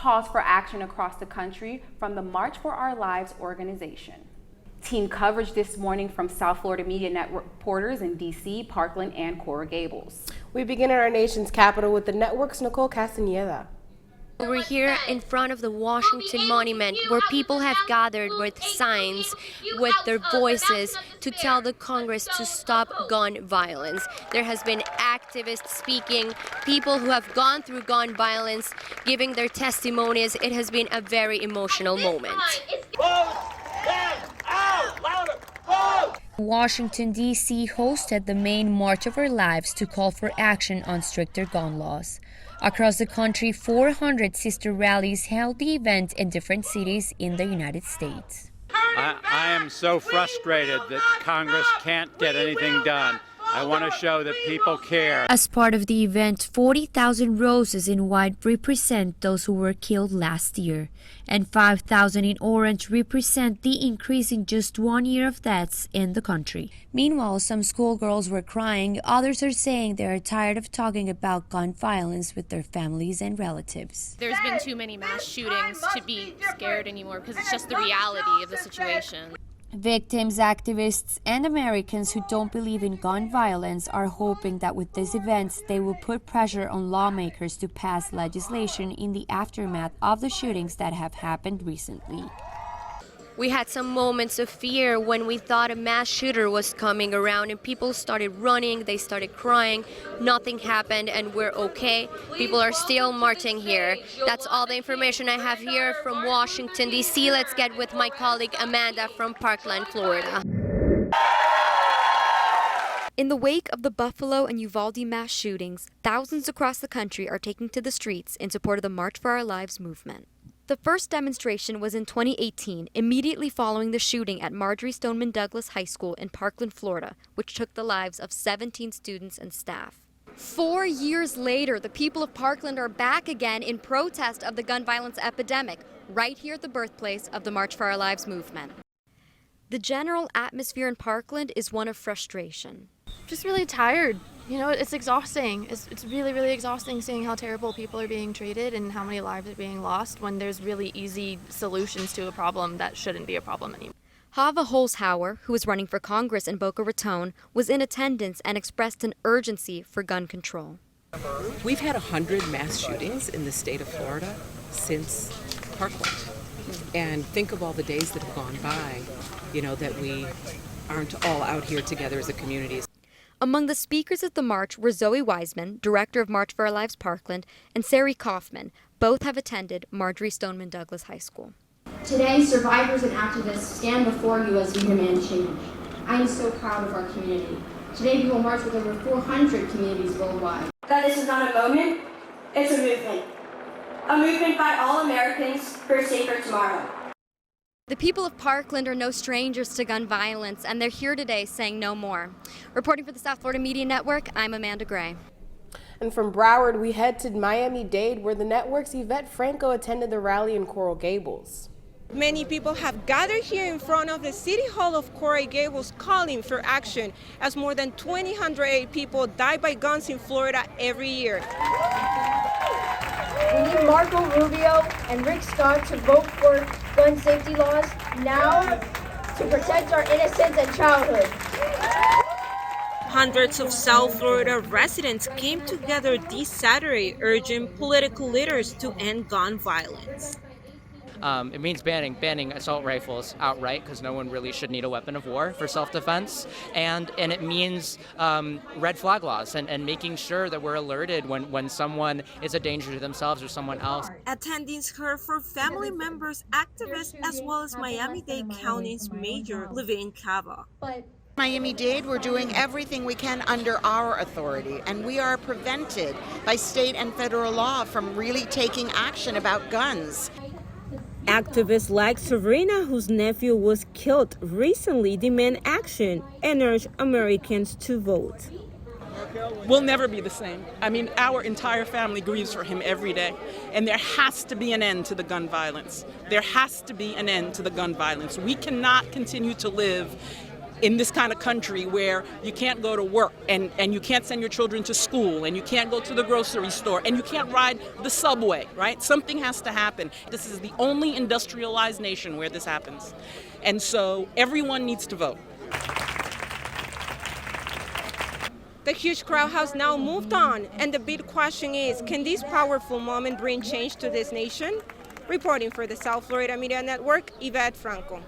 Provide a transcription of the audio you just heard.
calls for action across the country from the March for Our Lives organization. Team coverage this morning from South Florida Media Network reporters in D.C., Parkland, and Coral Gables. We begin in our nation's capital with the network's Nicole Castañeda. We're here in front of the Washington Monument, where people have gathered with signs, with their voices, to tell the Congress to stop gun violence. There has been activists speaking, people who have gone through gun violence, giving their testimonies. It has been a very emotional moment. Washington, D.C. hosted the main March of Our Lives to call for action on stricter gun laws. Across the country, 400 sister rallies held the event in different cities in the United States. I am so frustrated that Congress can't get anything done. I want to show that people care. As part of the event, 40,000 roses in white represent those who were killed last year, and 5,000 in orange represent the increase in just 1 year of deaths in the country. Meanwhile, some schoolgirls were crying. Others are saying they are tired of talking about gun violence with their families and relatives. There's been too many mass shootings to be scared anymore because it's just the reality of the situation. Victims, activists, and Americans who don't believe in gun violence are hoping that with these events, they will put pressure on lawmakers to pass legislation in the aftermath of the shootings that have happened recently. We had some moments of fear when we thought a mass shooter was coming around, and people started running, they started crying. Nothing happened, and we're okay. People are still marching here. That's all the information I have here from Washington, D.C. Let's get with my colleague Amanda from Parkland, Florida. In the wake of the Buffalo and Uvalde mass shootings, thousands across the country are taking to the streets in support of the March for Our Lives movement. The first demonstration was in 2018, immediately following the shooting at Marjory Stoneman Douglas High School in Parkland, Florida, which took the lives of 17 students and staff. 4 years later, the people of Parkland are back again in protest of the gun violence epidemic, right here at the birthplace of the March for Our Lives movement. The general atmosphere in Parkland is one of frustration. Just really tired. You know, it's exhausting. It's really, really exhausting seeing how terrible people are being treated and how many lives are being lost when there's really easy solutions to a problem that shouldn't be a problem anymore. Hava Holzhauer, who is running for Congress in Boca Raton, was in attendance and expressed an urgency for gun control. We've had 100 mass shootings in the state of Florida since Parkland. And think of all the days that have gone by, you know, that we aren't all out here together as a community. Among the speakers at the march were Zoe Wiseman, director of March for Our Lives Parkland, and Sari Kaufman. Both have attended Marjory Stoneman Douglas High School. Today, survivors and activists stand before you as we demand change. I am so proud of our community. Today, we will march with over 400 communities worldwide. That this is not a moment, it's a movement. A movement by all Americans for a safer tomorrow. The people of Parkland are no strangers to gun violence, and they're here today saying no more. Reporting for the South Florida Media Network, I'm Amanda Gray. And from Broward, we head to Miami-Dade, where the network's Yvette Franco attended the rally in Coral Gables. Many people have gathered here in front of the City Hall of Coral Gables calling for action, as more than 208 people die by guns in Florida every year. We need Marco Rubio and Rick Scott to vote for gun safety laws now to protect our innocence and childhood. Hundreds of South Florida residents came together this Saturday urging political leaders to end gun violence. It means banning assault rifles outright, because no one really should need a weapon of war for self-defense. And it means red flag laws and making sure that we're alerted when someone is a danger to themselves or someone else. Attendings heard from family members, activists, as well as Miami-Dade County's Mayor Levine Cava. Miami-Dade, we're doing everything we can under our authority, and we are prevented by state and federal law from really taking action about guns. Activists like Serena, whose nephew was killed recently, demand action and urge Americans to vote. We'll never be the same. I mean, our entire family grieves for him every day, and there has to be an end to the gun violence. There has to be an end to the gun violence. We cannot continue to live in this kind of country where you can't go to work and you can't send your children to school and you can't go to the grocery store and you can't ride the subway, right? Something has to happen. This is the only industrialized nation where this happens. And so everyone needs to vote. The huge crowd has now moved on, and the big question is, can this powerful moment bring change to this nation? Reporting for the South Florida Media Network, Yvette Franco.